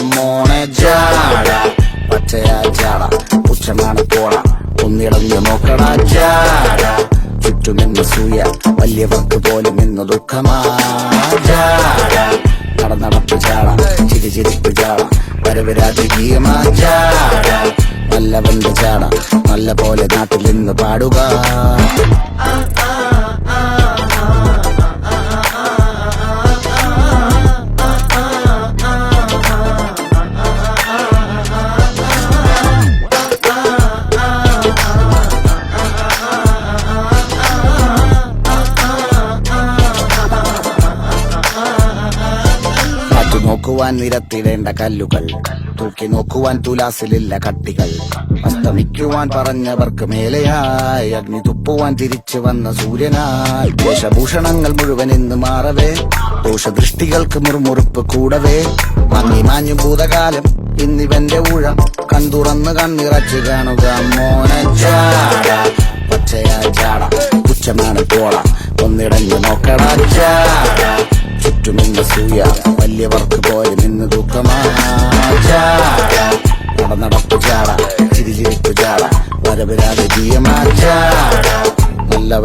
മോണെ ജാട പച്ചയാ ജാട പുച്ഛമാണ് പോട ഒന്നിടഞ്ഞു നോക്കടാ ജാട ചുറ്റുമെന്ന് സൂയ വലിയവർക്ക് പോലും ഇന്ന് ദുഃഖമാ ജാട നടപ്പ് ജാട ചിരിപ്പ് ജാട വരവ് രാജകീയമാ ജാട നല്ലവന്റെ ജാട നല്ല പോലെ നാട്ടിൽ നിന്ന് പാടുക. നോക്കുവാൻ നിരത്തിടേണ്ട കല്ലുകൾ തൂക്കി നോക്കുവാൻ തുലാസിലില്ല കട്ടികൾ അസ്തമിക്കുവാൻ പറഞ്ഞവർക്ക് മേലെയായി അഗ്നി തുപ്പുവാൻ തിരിച്ചു വന്ന സൂര്യനായി വേഷഭൂഷണങ്ങൾ മുഴുവൻ ഇന്ന് മാറവേ ദോഷദൃഷ്ടികൾക്ക് മുറുമുറുപ്പ് കൂടവേ മങ്ങി മാഞ്ഞു ഭൂതകാലം ഇന്നിവന്റെ ഊഴം കൺതുറന്ന് കണ്ണിറച്ചു കാണുക. മോനെ ജാട പച്ചയാ ജാട പുച്ഛമാണ് പോള ഒന്നിടഞ്ഞു നോക്കടാ ജാട ചുറ്റുമെന്ന് സൂയ വലിയവർക്ക് പോലെ നിന്ന് ദുഃഖമാ ജാട നടപ്പ് ജാട ചിരിപ്പ് ജാട വരവ് രാജകീയമാ ജാട